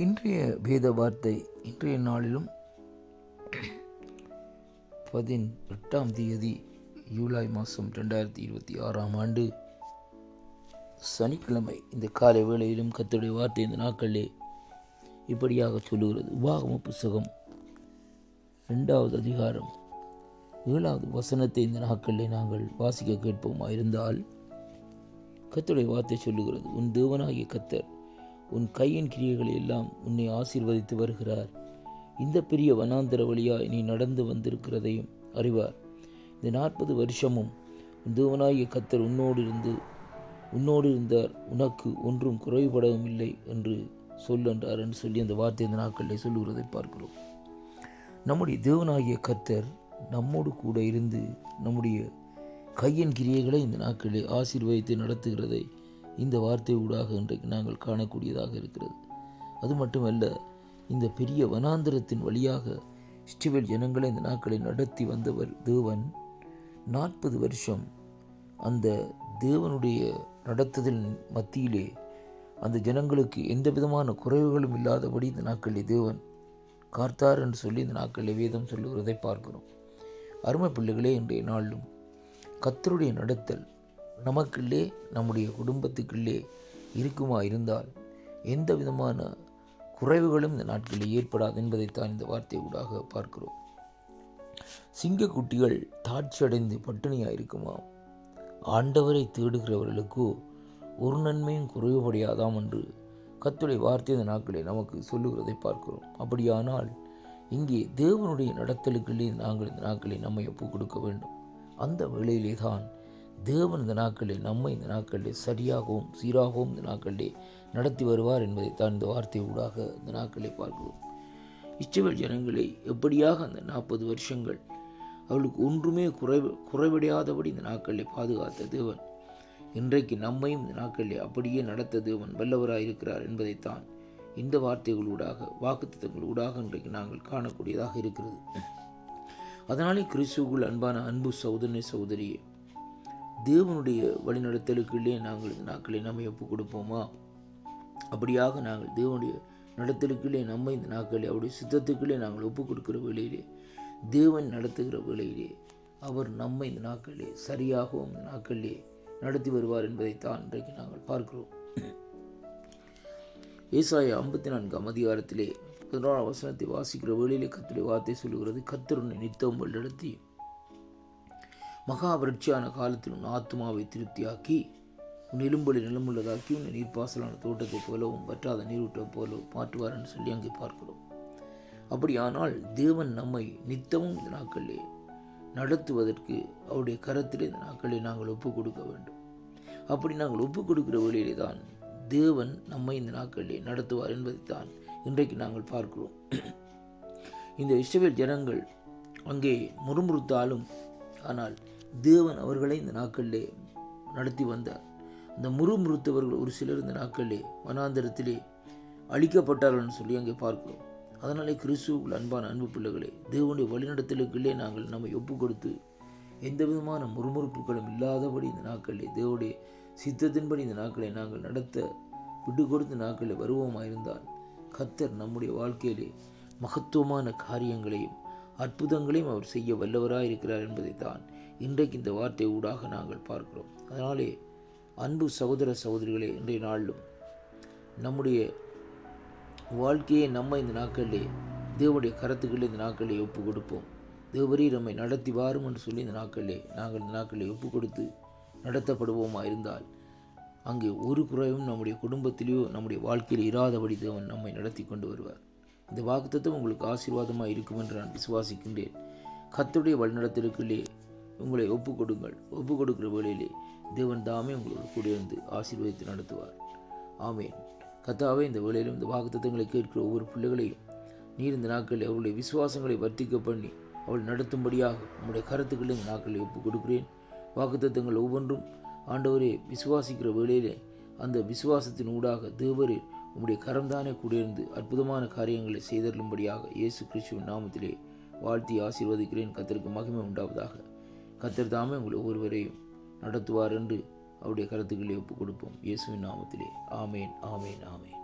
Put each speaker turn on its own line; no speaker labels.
இன்றைய வேத வார்த்தை இன்றைய நாளிலும் 18ஆம் தேதி ஜூலை மாதம் 2026ஆம் ஆண்டு சனிக்கிழமை இந்த காலை வேளையிலும் கர்த்தருடைய வார்த்தை இந்த நாட்களிலே இப்படியாக சொல்லுகிறது. உபாகம புஸ்தகம் 2வது அதிகாரம் 7வது வசனத்தை இந்த நாட்களிலே நாங்கள் வாசிக்க கேட்போமா இருந்தால், கர்த்தருடைய வார்த்தை சொல்லுகிறது, உன் தேவனாகிய கர்த்தர் உன் கையின் கிரியைகளை எல்லாம் உன்னை ஆசீர்வதித்து வருகிறார். இந்த பெரிய வனாந்தர வழியாய் நீ நடந்து வந்திருக்கிறதையும் அறிவார். இந்த 40 வருஷமும் உன் தேவனாகிய கர்த்தர் உன்னோடு இருந்தார், உனக்கு ஒன்றும் குறைபடவும் இல்லை என்று சொல்லென்றார் என்று சொல்லி அந்த வார்த்தை இந்த நாட்களில் சொல்லுகிறதை பார்க்கிறோம். நம்முடைய தேவனாகிய கர்த்தர் நம்மோடு கூட இருந்து நம்முடைய கையின் கிரியைகளை இந்த நாட்களில் ஆசீர்வதித்து நடத்துகிறதை இந்த வார்த்தை ஊடாக இன்றைக்கு நாங்கள் காணக்கூடியதாக இருக்கிறது. அது மட்டுமல்ல, இந்த பெரிய வனாந்திரத்தின் வழியாக இஸ்ரவேல் ஜனங்களை இந்த நாட்களை நடத்தி வந்தவர் தேவன். 40 வருஷம் அந்த தேவனுடைய நடத்துதல் மத்தியிலே அந்த ஜனங்களுக்கு எந்த விதமான குறைவுகளும் இல்லாதபடி இந்த நாட்களில் தேவன் காத்தார் என்று சொல்லி இந்த நாட்களில் வேதம் சொல்லுகிறதை பார்க்கிறோம். அருமை பிள்ளைகளே, இன்றைய நாளிலும் கர்த்தருடைய நடத்தல் நமக்குள்ளே நம்முடைய குடும்பத்துக்குள்ளே இருக்குமா இருந்தால் எந்த விதமான குறைவுகளும் இந்த நாட்களில் ஏற்படாது என்பதைத்தான் இந்த வார்த்தை ஊடாக பார்க்கிறோம். சிங்கக்குட்டிகள் தாட்சி அடைந்து பட்டினியாக இருக்குமா? ஆண்டவரை தேடுகிறவர்களுக்கோ ஒரு நன்மையும் குறைவுபடையாதாம் என்று கர்த்தருடைய வார்த்தை இந்த நாட்களில் நமக்கு சொல்லுகிறதை பார்க்கிறோம். அப்படியானால் இங்கே தேவனுடைய நடத்தலுக்குள்ளே நாங்கள் இந்த நாட்களில் நம்மை ஒப்புக் கொடுக்க வேண்டும். அந்த வேளையிலே தான் தேவன் இந்த நாட்களில் நம்மை இந்த நாட்களில் சரியாகவும் சீராகவும் இந்த நாட்களிலே நடத்தி வருவார் என்பதைத்தான் இந்த வார்த்தை ஊடாக இந்த நாட்களை பார்க்கிறோம். இஸ்ரவேல் ஜனங்களை எப்படியாக அந்த 40 வருஷங்கள் அவளுக்கு ஒன்றுமே குறைவடையாதபடி இந்த நாட்களில் பாதுகாத்த தேவன் இன்றைக்கு நம்மையும் இந்த நாட்களில் அப்படியே நடத்த தேவன் வல்லவராயிருக்கிறார் என்பதைத்தான் இந்த வார்த்தைகளூடாக வாக்குத்தத்தங்களூடாக இன்றைக்கு நாங்கள் காணக்கூடியதாக இருக்கிறது. அதனாலே கிறிஸ்துவுக்குள் அன்பான அன்பு சகோதரியே, தேவனுடைய வழிநடத்தலுக்குள்ளே நாங்கள் இந்த நாட்களை நம்மை ஒப்புக் கொடுப்போமா? அப்படியாக நாங்கள் தேவனுடைய நடத்தலுக்குள்ளே நம்மை இந்த நாட்களில் அவருடைய சித்தத்துக்குள்ளே நாங்கள் ஒப்புக் கொடுக்கிற வேளையிலே, தேவன் நடத்துகிற வேளையிலே அவர் நம்மை இந்த நாட்களிலே சரியாகவும் இந்த நாட்களிலே நடத்தி வருவார் என்பதைத்தான் இன்றைக்கு நாங்கள் பார்க்கிறோம். ஏசாயா 54ஆம் அதிகாரத்திலே 11ஆம் வசனத்தை வாசிக்கிற வேளையிலே கர்த்தருடைய வார்த்தை சொல்லுகிறது, கர்த்தர் உன்னை நித்தம் வழிநடத்தி மகாவிருட்சியான காலத்தில் உன் ஆத்மாவை திருப்தியாக்கி உன் எலும்பொலி நிலமுள்ளதாக்கி உன்னை நீர்ப்பாசலான தோட்டத்தை போலவும் வற்றாத நீரூட்டம் போலவும் மாற்றுவார் என்று சொல்லி அங்கே பார்க்கிறோம். அப்படியானால் தேவன் நம்மை நித்தமும் இந்த நாட்களிலே நடத்துவதற்கு அவருடைய கரத்திலே இந்த நாட்களிலே நாங்கள் ஒப்புக் கொடுக்க வேண்டும். அப்படி நாங்கள் ஒப்புக் கொடுக்கிற வழியிலே தான் தேவன் நம்மை இந்த நாட்களிலே நடத்துவார் என்பதைத்தான் இன்றைக்கு நாங்கள் பார்க்கிறோம். இந்த இஸ்ரவேல் ஜனங்கள் அங்கே முறுமுறுத்தாலும் ஆனால் தேவன் அவர்களை இந்த நாட்களிலே நடத்தி வந்தார். அந்த முறுமுறுத்தவர்கள் ஒரு சிலர் இந்த நாட்களிலே வனாந்தரத்திலே அழிக்கப்பட்டார்கள் சொல்லி அங்கே பார்க்கிறோம். அதனாலே கிறிஸ்துவுக்குள் அன்பான அன்பு பிள்ளைகளே, தேவனுடைய வழிநடத்தலுக்குள்ளே நாங்கள் நம்மை ஒப்புக் கொடுத்து எந்த விதமான முறுமுறுப்புகளும் இல்லாதபடி இந்த நாட்களிலே தேவனுடைய சித்தத்தின்படி இந்த நாட்களை நாங்கள் நடத்த விட்டு கொடுத்த நாட்களில் வருவோமாயிருந்தால் கர்த்தர் நம்முடைய வாழ்க்கையிலே மகத்துவமான காரியங்களையும் அற்புதங்களையும் அவர் செய்ய வல்லவராயிருக்கிறார் என்பதைத்தான் இன்றைக்கு இந்த வார்த்தை ஊடாக நாங்கள் பார்க்கிறோம். அதனாலே அன்பு சகோதர சகோதரிகளே, இன்றைய நாளிலும் நம்முடைய வாழ்க்கையை நம்ம இந்த நாட்களிலே தேவனுடைய கரத்துக்களில் இந்த நாட்களிலே ஒப்புக் கொடுப்போம். தேவரீர் நம்மை நடத்தி வாரும் என்று சொல்லி இந்த நாட்களிலே ஒப்புக் கொடுத்து நடத்தப்படுவோமா இருந்தால் அங்கே ஒரு குறைவும் நம்முடைய குடும்பத்திலேயோ நம்முடைய வாழ்க்கையில் இராதபடி தேவன் நம்மை நடத்தி கொண்டு வருவார். இந்த வாக்குத்தத்தம் உங்களுக்கு ஆசீர்வாதமாக இருக்கும் என்று நான் விசுவாசிக்கின்றேன். கர்த்தருடைய வழிநடத்தலுக்குள்ளே உங்களை ஒப்புக் கொடுங்கள். ஒப்புக் கொடுக்கிற வேளையிலே தேவன் தாமே உங்களோடு கூட இருந்து ஆசீர்வதித்து நடத்துவார். ஆமேன். கர்த்தாவே, இந்த வேளையிலும் இந்த வாக்குத்தத்தங்களை கேட்கிற ஒவ்வொரு பிள்ளைகளையும் நீர் இந்த நாட்களில் அவருடைய விசுவாசங்களை வர்த்திக்க பண்ணி அவள் நடத்தும்படியாக உங்களுடைய கருத்துக்களை இந்த நாட்களில் ஒப்புக் கொடுக்கிறேன். வாக்குத்தத்தங்கள் ஒவ்வொன்றும் ஆண்டவரே விசுவாசிக்கிற வேளையிலே அந்த விசுவாசத்தின் ஊடாக தேவரே உம்முடைய கரம்தானே கூடியிருந்து அற்புதமான காரியங்களை செய்தருளும்படியாக இயேசு கிறிஸ்துவின் நாமத்திலே வாழ்த்தி ஆசீர்வதிக்கிறேன். கர்த்தருக்கு மகிமை உண்டாவதாக. கர்த்தர் தாமே உங்களை ஒவ்வொருவரையும் நடத்துவார் என்று அவருடைய கருத்துக்களை ஒப்புக் கொடுப்போம். இயேசுவின் நாமத்திலே ஆமேன், ஆமேன், ஆமேன்.